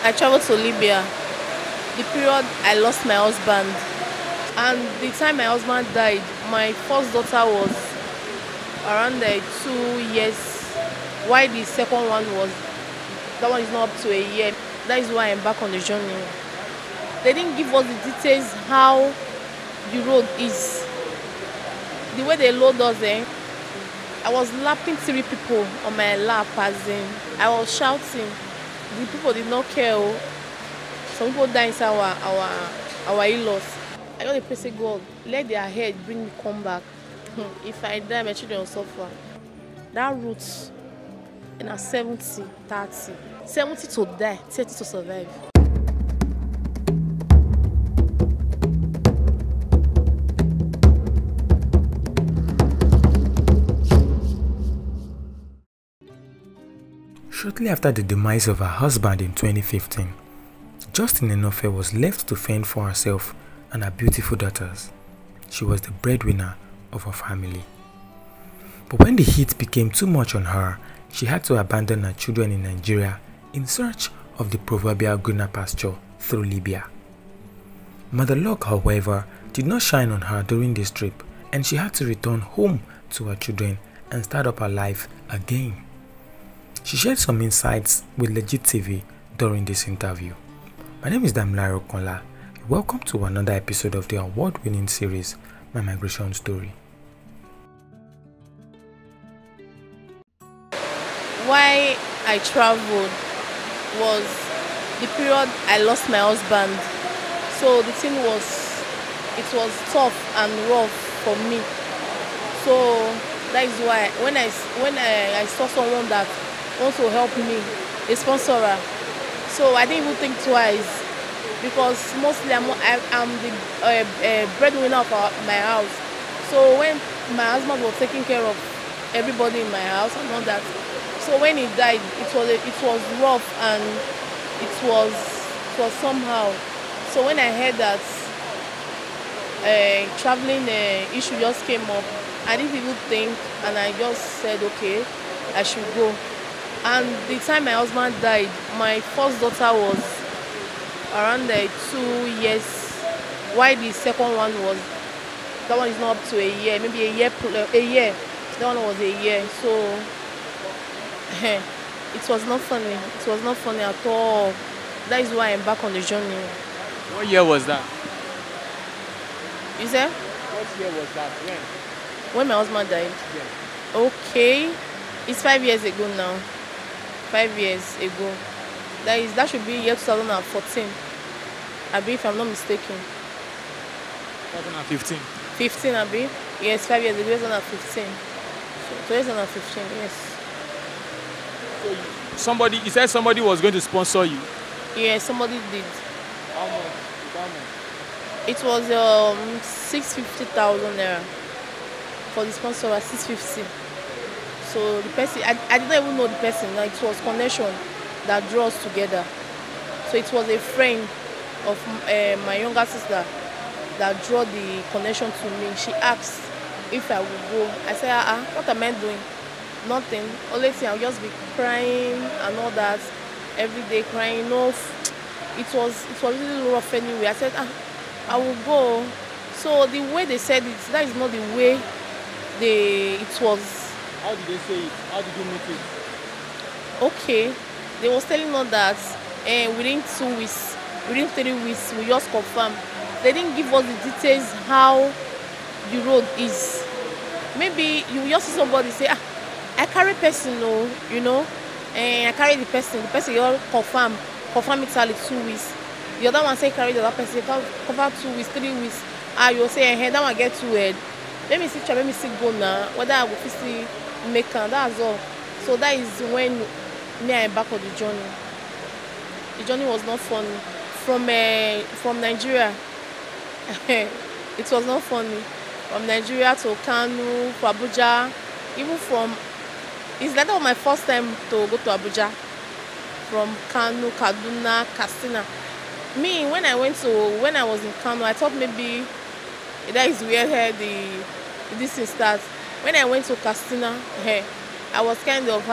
I traveled to Libya. The period I lost my husband, and the time my husband died, my first daughter was around 2 years, while the second one was, that one is not up to a year. That is why I'm back on the journey. They didn't give us the details how the road is. The way they load us there, I was lapping 3 people on my lap, as in I was shouting. The people did not care. Oh. Some people die inside our in-laws. I got to pray, say, God, let their head bring me come back. If I die, my children will suffer. That route, in a 70, 30. 70 to die, 30 to survive. Shortly after the demise of her husband in 2015, Justin Enofe was left to fend for herself and her beautiful daughters. She was the breadwinner of her family. But when the heat became too much on her, she had to abandon her children in Nigeria in search of the proverbial greener pasture through Libya. Mother luck, however, did not shine on her during this trip, and she had to return home to her children and start up her life again. She shared some insights with Legit TV during this interview. My name is Damilare Okonla. Welcome to another episode of the award-winning series, My Migration Story. Why I traveled was the period I lost my husband. So the thing was, it was tough and rough for me. So that is why when I saw someone that wants to help me, a sponsor her. So I didn't even think twice, because mostly I'm the breadwinner of my house. So when my husband was taking care of everybody in my house and all that, so when he died, it was rough and it was somehow. So when I heard that traveling issue just came up, I didn't even think, and I just said, okay, I should go. And the time my husband died, my first daughter was around 2 years, while the second one was, that one is not up to a year, maybe a year. That one was a year. So it was not funny. It was not funny at all. That is why I'm back on the journey. What year was that? You said? What year was that? When my husband died? Yeah. Okay. It's 5 years ago now. 5 years ago. That should be year 2014. Abi, if I'm not mistaken. 2015. 15, Abi? Yes, 5 years ago, 2015. So 2015, yes. So you said somebody was going to sponsor you? Yeah, somebody did. How much? It was 650,000 naira for the sponsor, 650. So the person, I didn't even know the person. Like, it was connection that drew us together. So it was a friend of my younger sister that drew the connection to me. She asked if I would go. I said, what am I doing? Nothing. Only thing, I'll just be crying and all that. Every day crying. No, it was really rough anyway. I said, I will go. So the way they said it, that is not the way it was. How did they say it? How did you meet it? Okay. They was telling us that within 2 weeks, within 3 weeks, we just confirm. They didn't give us the details how the road is. Maybe you just see somebody say, I carry person, you know, and I carry the person you confirm it only 2 weeks. The other one say carry the other person, confirm 2 weeks, 3 weeks. You say, hey, that one get too head. Let me see go now, whether I will see make her, that's all. So that is when me and back on the journey. The journey was not fun. From Nigeria, it was not funny. From Nigeria to Kano, to Abuja, even from, it's like that was my first time to go to Abuja. From Kano, Kaduna, Katsina. Me, when I was in Kano, I thought maybe that is where this thing starts. When I went to Katsina, I was kind of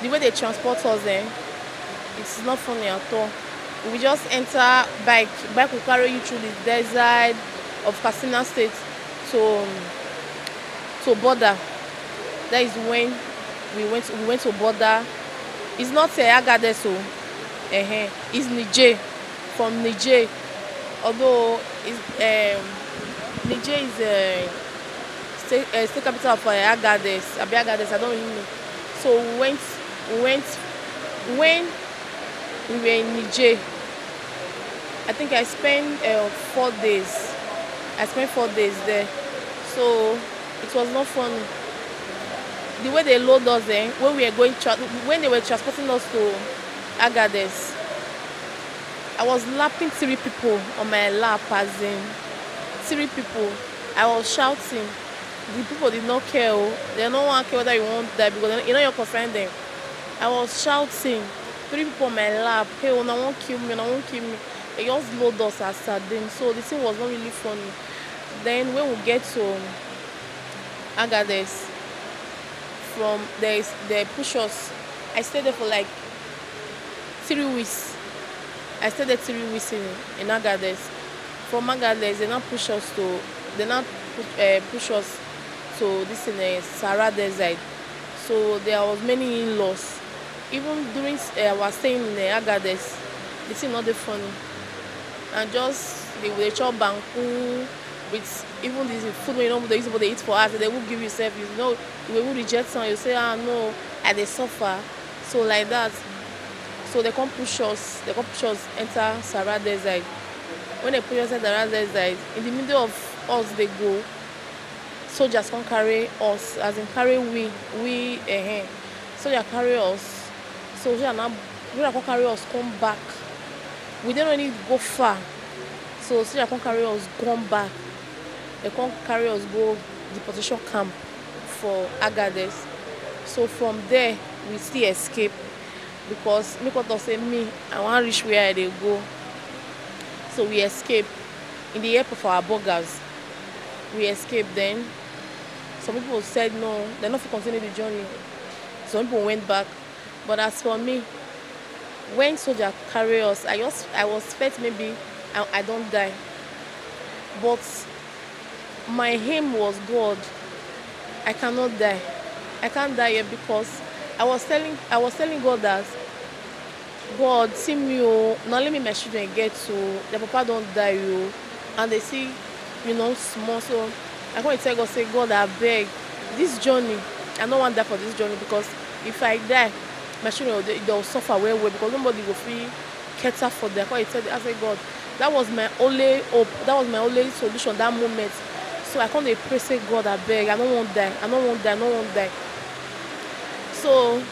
the way they transport us there. It's not funny at all. We just enter bike. Bike will carry you through the desert of Katsina State to border. That is when we went to border. It's not Agade, so it's Niger. From Niger, although Niger is state capital of Agades, Agades, I don't really know. So we went when we were in Niger. I think I spent 4 days. I spent 4 days there, so it was not funny. The way they load us there, when we were when they were transporting us to Agades, I was lapping 3 people on my lap, as in 3 people. I was shouting. The people did not care. They don't want to care whether you want that because you know you're confined them. I was shouting. 3 people on my lap. Hey, no one kill me, no one kill me. They just load us as sardines. So the thing was not really funny. Then when we get to Agades, from there, they push us. I stayed there for like 3 weeks. I stayed there 3 weeks in Agades. From Agades, they now push us to this in the Sahara Desert. So there was many in-laws. Even during I was staying in Agades, the thing not that funny. And just they chop banku with even this food when you know they used to eat for us, they will give you service. You know, we will reject some. You say, no, and they suffer. So like that. So they come push us. They come push us enter Sahara Desert. When they push us enter Sahara Desert, in the middle of us they go. Soldiers come carry us, as in carry we. Soldiers carry us. Soldiers now come carry us, come back. We don't really go far. So soldiers come carry us, come back. They come carry us go deportation camp for Agades. So from there we still escape because Mikoto say I want to reach where they go. So we escape in the help of our burgers. We escaped then. Some people said no, they're not to continue the journey. Some people went back. But as for me, when soldiers carry us, I was expect maybe I don't die. But my aim was God. I cannot die. I can't die yet because I was telling God that God see me, not let me my children get to their papa don't die, and they see, small. So I want to tell God, say, God, I beg, this journey, I don't want to die for this journey because if I die, my children they'll suffer well because nobody will feel cater for them. I say, God, that was my only hope. That was my only solution that moment. So I can't pray, say, God, I beg, I don't want to die. I don't want to die. I don't want to die. So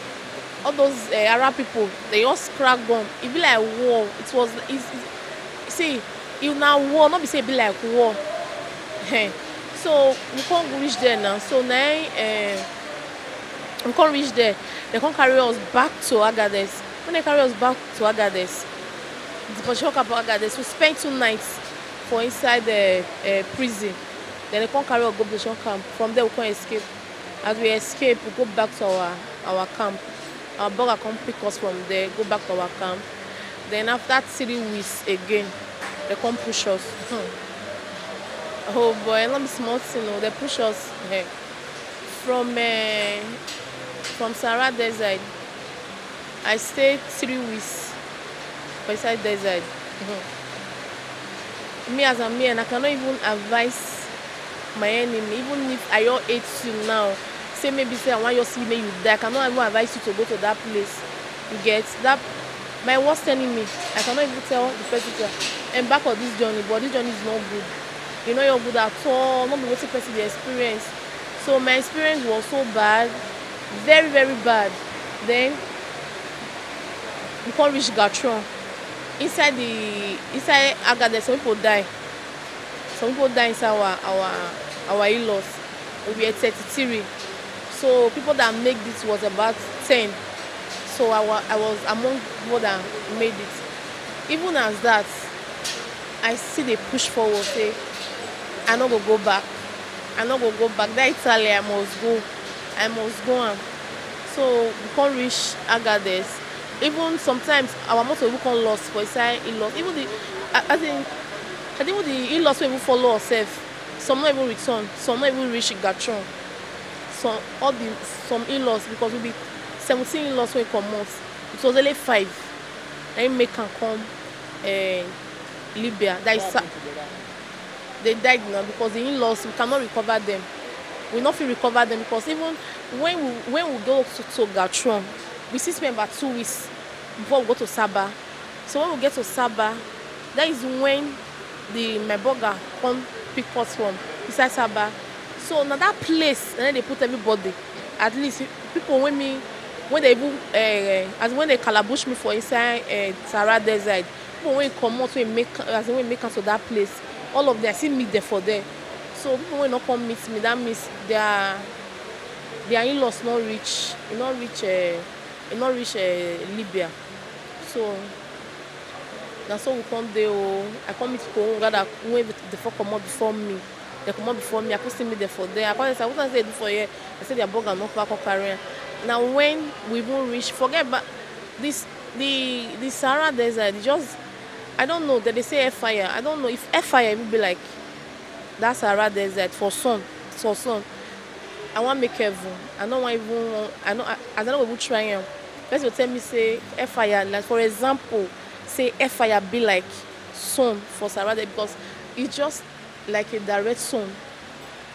all those Arab people, they just crack gun. It be like war. See, it now war, not be say it be like war. So we can't reach there now. So now we can't reach there. They can't carry us back to Agades. When they carry us back to Agades, the position camp of Agades, we spent 2 nights for inside the prison. Then they can't carry us go to the camp. From there we can't escape. As we escape, we go back to our camp. Our burger come pick us from there, go back to our camp. Then after 3 weeks again, they come push us. Oh boy, not be small thing, they push us from Sahara Desert. I stayed 3 weeks beside desert. Me as a man, I cannot even advise my enemy, even if I all hate you now. Say maybe say I want you to see me you die. I cannot even advise you to go to that place. You get that my worst enemy. I cannot even tell the person and back on this journey, but this journey is not good. You know you're good at all, not the way to person the experience. So my experience was so bad, very, very bad. Then we can't reach Gatron. Inside Agades, some people die. Some people die inside our in-laws. We were 33. So people that made this was about 10. So I was among people that made it. Even as that, I see they push forward, say, I'm not going to go back. I'm not going to go back. That Italy, I must go. I must go on. So we can't reach Agades. Even sometimes our motor will come lost for inside in-laws. Even the as in I think the in-laws will even follow ourselves. Some not even return, some not even reach Gatron. Some in-laws because we be 17 in-laws when come out. It was only 5. Then make can come Libya. That is they died now because the in-laws we cannot recover them. We not feel recover them because even when we go to Gatron, we still spend about 2 weeks before we go to Sabah. So when we get to Sabah, that is when my burger come pick us from inside Sabah. So now that place, and then they put everybody. At least people when they even as when they calabush me for inside Sahara Desert, people when come out when make us to that place, all of them I see meet there for there. So people will not come meet me. That means their in-laws not reach, not reach Libya. So that's how we come there. I come meet people that when the fuck come out before me. They come out before me. I could see me there for there. I say, what I say do for here? I said their burger not back career. Now when we won't reach, forget about this the Sahara Desert. Just I don't know that they say air fire. I don't know if air fire will be like that Sahara Desert for sun. I want make heaven. I don't want even. I don't even try them. First you tell me say air fire. Like for example, say air fire be like sun for Sahara Desert because it's just like a direct sun.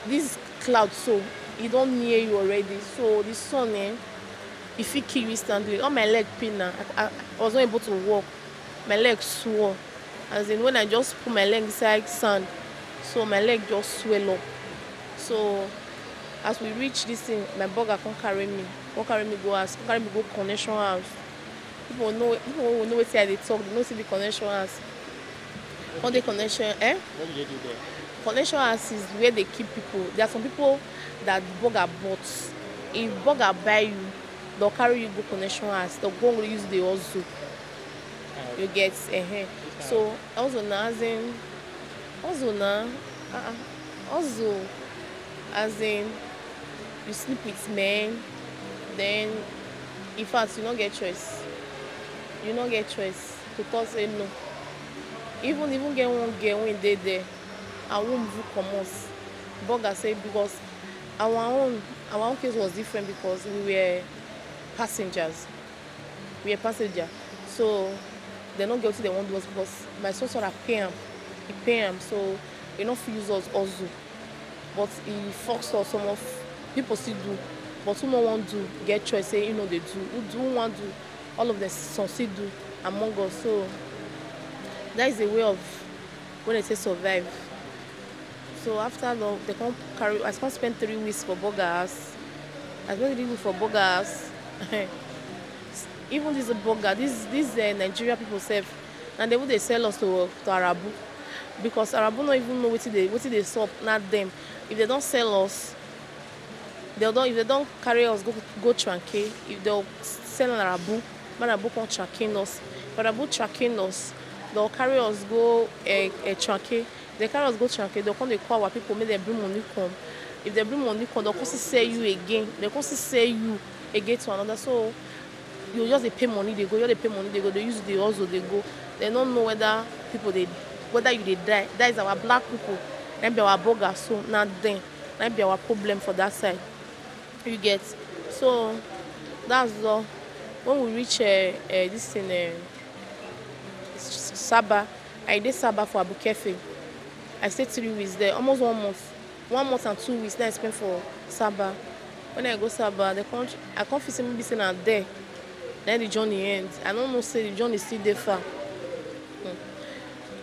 This cloud so it don't near you already. So the sun if it kill you instantly. All my leg pain now. I was not able to walk. My leg swore. As in when I just put my leg inside sand. So my leg just swell up. So as we reach this thing, my burger can't carry me. Can't carry me go house. Can't carry me go connection house. People will know what they talk. They know see the connection house. All the connection, What did they do there? Connection house is where they keep people. There are some people that burger bought. If burger buy you, they'll carry you go connection house. They'll go and use the also. You get So also now as in you sleep with men, then in fact you don't get choice. You don't get choice to talk say no. Even get one girl when they there, I won't move come out. Burger say because our own case was different because we were passengers. So they don't get what they want to do us because my son sort of pay him. So they don't use us also. But he fucks us some of people still do. But who don't want to get choice say they do. Who want to all of them some still do among us. So that is a way of when they say survive. So after they come carry I spend 3 weeks for burgers. I spent 3 weeks for burgers. Even this burger, these Nigeria people sell, and they sell us to Arabu, because Arabu don't even know what they sell, not them. If they don't sell us, if they don't carry us go tranque, if they'll sell Arabu can tracking us. If Arabu tracking us, they'll carry us go tranque. They carry us go tranque. They'll come they call our people, make them bring money come. If they bring money come, they'll come sell you again. They'll come sell you again to another. So you just they pay money, they go. They use the also they go. They don't know whether you they die. That is our black people. That be our burger. So not then. That be our problem for that side. You get. So that's all. When we reach this in Sabah, I did Sabah for Abu Kefe. I stayed 3 weeks there, almost 1 month. 1 month and 2 weeks. Then I spent for Sabah. When I go Sabah, I can't feel me be out there. Then the journey ends. I don't know say the journey still there far.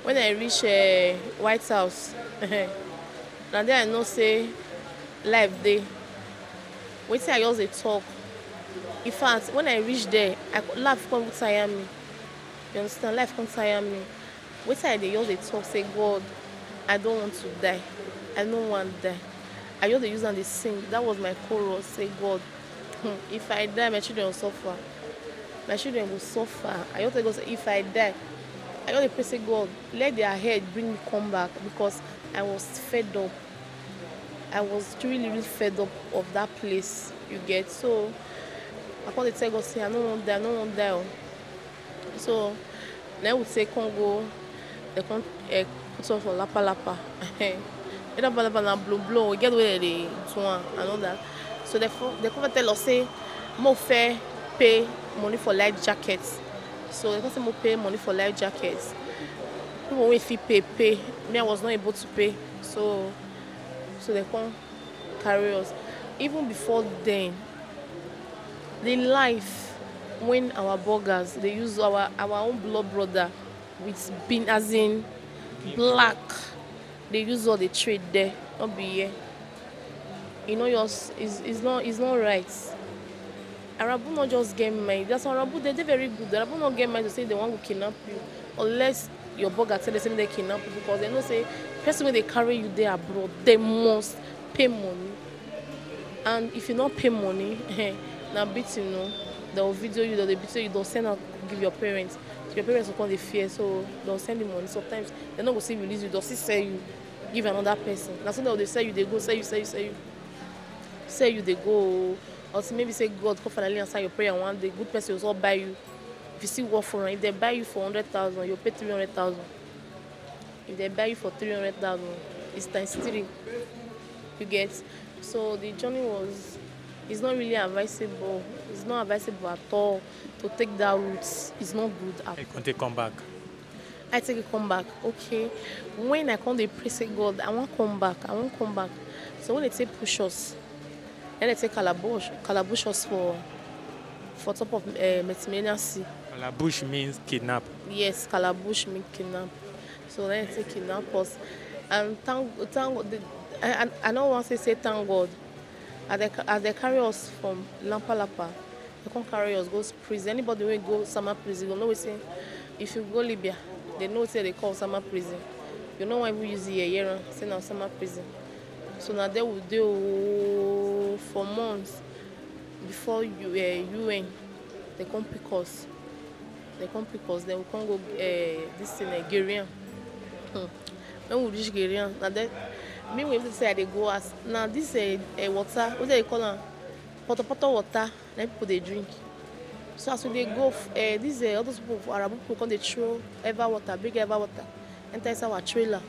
When I reach White House, now there I know say life day. Wait till I just dey talk. In fact, when I reach there, life come tire me. You understand? Life come tire me. Wait till I just dey talk, say God, I don't want to die. I don't want to die. I just dey use and dey sing. That was my chorus. Say God, if I die, my children will suffer. My children will suffer. I just go say if I die, I just pray say God, let their head bring me come back because I was fed up. I was really, really fed up of that place. You get. So I call the tell God say I don't want to die. So then we say Congo, they come put us for lapa lapa. The lapa lapa na blow. We get where they do and all that. So they come tell us say more fair pay money for life jackets. So they come say more pay money for life jackets. People wey fit pay. Me, I was not able to pay. So they come carry us. Even before then, the life when our burgers they use our own blood brother with bean as in black. They use all the trade there, not be here. You know yours is not right. Arabu not just get mind. That's Arabu they're very good. Arabu not get mind to say they want to kidnap you unless your burger tell them they kidnap you because they know say person when they carry you there abroad they must pay money. And if you not pay money, now beat you know, they'll video you, they'll send out give your parents. So your parents will come they fear, so they'll send you money. Sometimes they're not gonna see release you, they'll still sell you, give another person. That's when they sell you, they go sell you. Sell you they go. Or maybe say God come finally answer your prayer one day, good person will all buy you. If you see work for them, if they buy you for 100,000, you'll pay 300,000. If they buy you for 300,000, it's times 3. You get. So the journey it's not really advisable. It's not advisable at all to take that route. It's not good at all. I can't come back. I take a comeback. Okay. When I come they pray say God, I want come back. So when they say push us, then they take calabush us for top of Mediterranean. Calabush means kidnap. Yes, calabush means kidnap. So then they say kidnap us. And thank I don't want to say thank God. As they carry us from Lampa Lapa, they can't carry us go to prison. Anybody will go summer prison, you know we say if you go Libya, they know what they call summer prison. You know why we use the year say now summer prison. So now they will do for months before UN they come pick us. Then we can't go this in Nigerian. When we reach Nigerian, now that me we even say they go as now this water, what they call it? Poto water, let people they drink. So as they go, these all those people for Arab people come they throw big ever water, enter inside our trailer.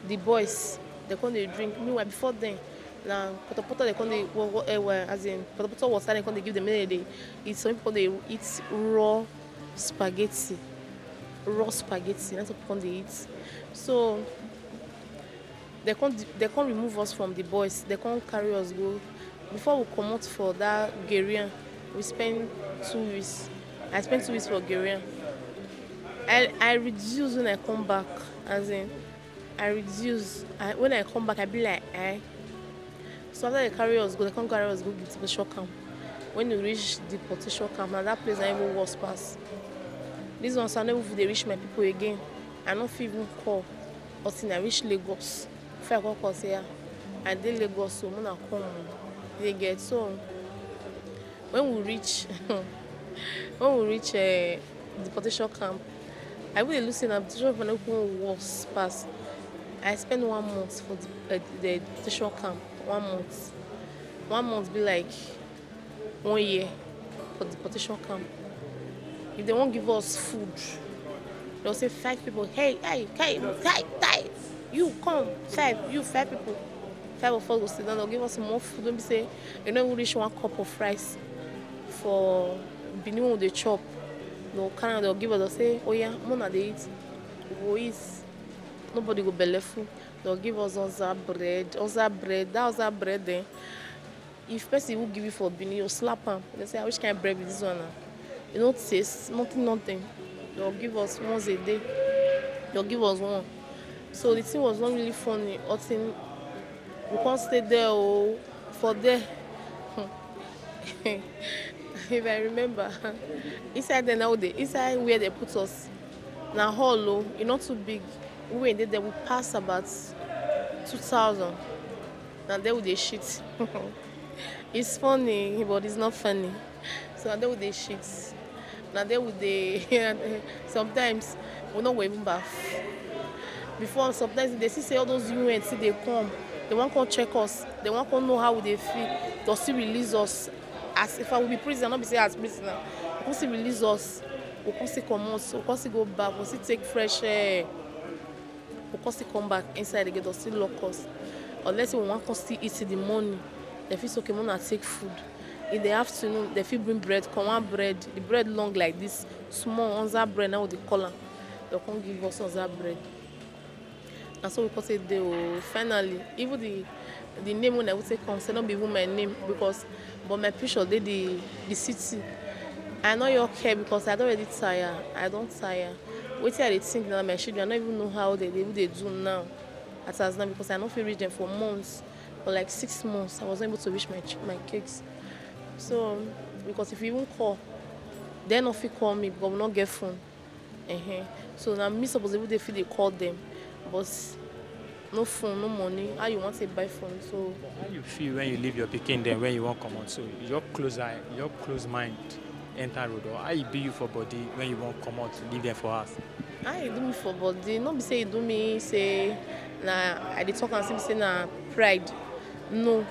The boys they come they drink. Meanwhile before then, now poto they come they as in poto water they come they give them they eat. Some people they eat raw spaghetti. That's what people they eat. So they can't remove us from the boys. They can't carry us go. Before we come out for that Garian, we spend 2 weeks. I spent 2 weeks for Garian. I reduce when I come back. As in, I reduce. When I come back, I be like, So after they carry us go, they can't carry us go to the short camp. When you reach the deportation camp, now that place I even worse pass. This one, so I never they reach my people again. I don't feel even call. Until I reach Lagos. Before I go say, I did Lagos, so I'm not come. They get so. When we reach, the deportation camp, I will listen up. The deportation was pass. I spent 1 month for the deportation camp. 1 month. 1 month be like 1 year for the deportation camp. If they won't give us food, they'll say 5 people. Hey, you come 5, you 5 people. 5 of us will sit down. They'll give us more food. Don't be say you know we reach 1 cup of rice for Benin with the chop. They'll give us. They'll say, oh yeah, Mona they eat. We will eat. Nobody go belly full. They'll give us other bread. That other bread then. If person will give you for Benin, you slap them. They say, which kind of bread is this one? You don't taste nothing. They'll give us once a day. They'll give us one. So the thing was not really funny. We can't stay there for there. If I remember, inside the nowadays, inside where they put us, now hall, it's not too big. We went there, we passed about 2,000. Now there with the shit. It's funny, but it's not funny. So there with the shit. Now there with the sometimes we not even bath. Before sometimes they see all those UN see they come want to check us, they want to know how they feel, they'll still release us as if I will be prisoner, not be say as prisoner. They will still release us we come still comot, we come still go back, we still take fresh air, we come still come back inside again, they still lock us. Unless we wan come still eat in the morning, they fit say okay, make una take food. In the afternoon, they fit bring bread, come one bread, the bread long like this, small onza bread, now we dey call am. They come give us onza bread. And so we come say dey o. Finally, even the name when I would say come, say not be even my name because but my picture dey the city. I know you care because I don't already tire. I don't tire. Wetin I dey think now, my children, I don't even know how they do now. As now because I don't feel reach them for months, for like 6 months. I wasn't able to reach my kids. So because if you even call, they not fit call me because we not get phone. So now me suppose every day feel they call them, but no phone, no money. How you want to buy phone? So how you feel when you leave your pikin then when you won't come out? So your close eye, your close mind enter road, or how you be you for body when you won't come out to leave them for us? How you do me for body? Not be say you do me say nah I dey talk and say nah pride. No.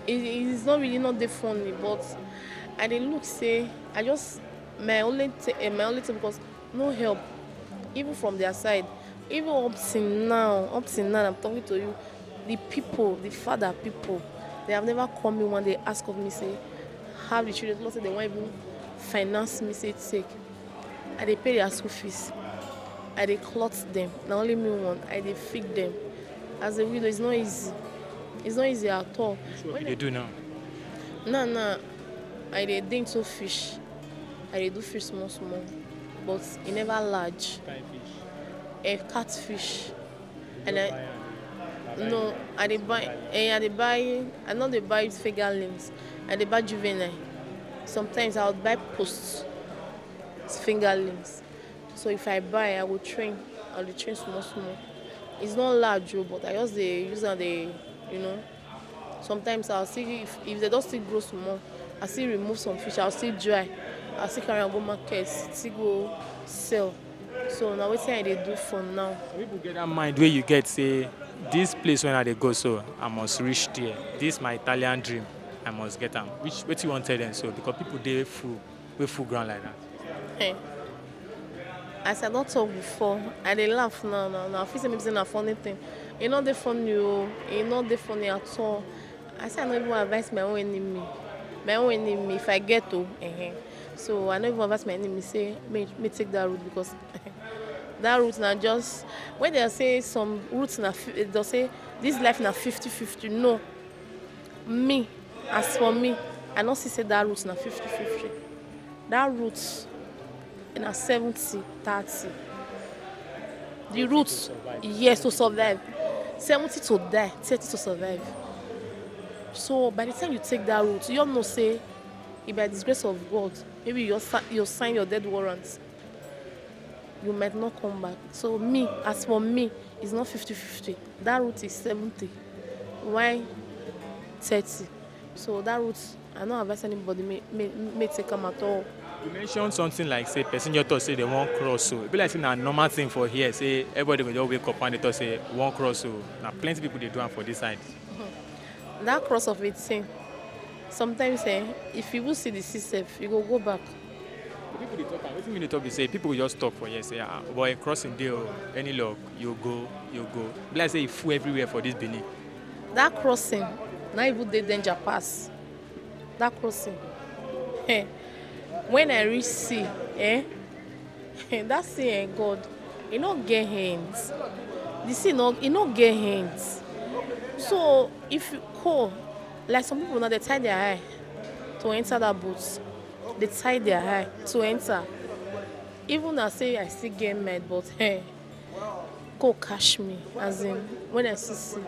It's not really not that funny, but I dey look say I just my only thing because no help even from their side. Even up till now I'm talking to you, the people, the father people, they have never called me when they ask of me say how the children, say they won't even finance me say take. I dey pay their school fees, I dey clothe them, not only me one, I dey feed them. As a widow, it's not easy. It's not easy at all. What they do now? No, I dey dig into fish. I dey do fish small, but it never large. A catfish, and I dey buy. I know they buy fingerlings. I dey buy juvenile. Sometimes I would buy post fingerlings. So if I buy, I will train. I'll train small. It's not large, but I just dey use and Sometimes I'll see if they don't still grow small, I still remove some fish. I'll still dry. I'll still carry and go market, still go sell. So now what I dey do for now. People get that mind where you get say this place when I go, so I must reach there. This is my Italian dream. I must get them. What you want to tell them so because people they full ground like that. Hey. As I don't talk before, I dey laugh now. I feel say maybe a funny thing. It's not the funny, it's not the funny at all. I say I don't even advise my own enemy. My own enemy, if I get to, so I don't even advise my enemy say me take that route because that route now just when they say some routes now they say this life now 50-50. No, me as for me, I don't see say that route now 50-50. That route na 70-30. The route, yes, to survive. 70 to die, 30 to survive. So by the time you take that route, you all know say, if by the grace of God, maybe you sign your death warrant, you might not come back. So me, as for me, it's not 50-50. That route is 70. Why 30? So that route, I don't advise anybody may take them at all. You mentioned something like say passenger thought say they won't cross, so it be like saying a normal thing for here. Say everybody will just wake up and they thought say won't cross, so now plenty people they do it for this side. That cross of 18, sometimes if you will see the system, you go back. People they talk, what they talk, they say people will just talk for here, say boy crossing there, any luck, you go. Be like say you full everywhere for this Benin. That crossing, not even the danger pass. That crossing. When I reach sea, that sea God, it not get hands. The sea it not get hands. So if you call, like some people now they tie their eye to enter that boat. They tie their eye to enter. Even I say I still get mad, but go catch me. As in when I see,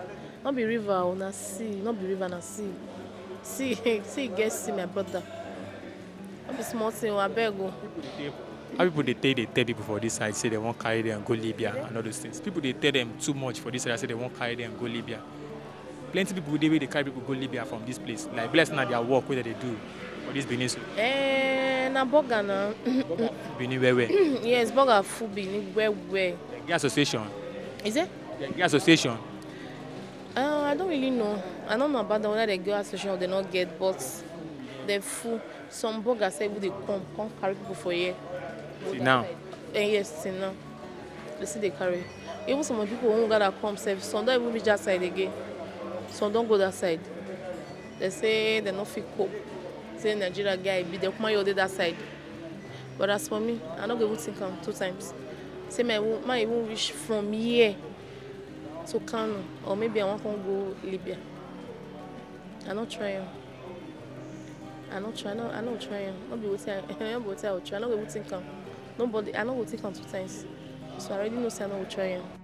not be river or na sea, not be river na sea. See, get see my brother. Not be small thing, I beg go. How people they tell people for this side say they won't carry them and go Libya and all those things. People they tell them too much for this side say they won't carry them and go Libya. Plenty people they carry people go Libya from this place. Like bless now their work where they do for this Benin. Na burger na. Benin where? Yes, burger food Benin where. The Gay Association. Is it? The Gay Association. I don't really know. I don't know about the whether they Gay Association or they not get, but they full. Some burgers say they come carry people for here. Till now. And yes, till now. They see they carry. Even some people who gather come sef, some don't even reach that side again. Some don't go that side. They say they no fit cope. Say Nigeria guy be the come you that side. But as for me, I no go even think am 2 times. Say my even reach from here to Kano, or maybe I want to go Libya. I not try am. I not try am. Not be wetin I will try. I no go even think am. Nobody, I no go think am 2 times. So I already know say I no go try am.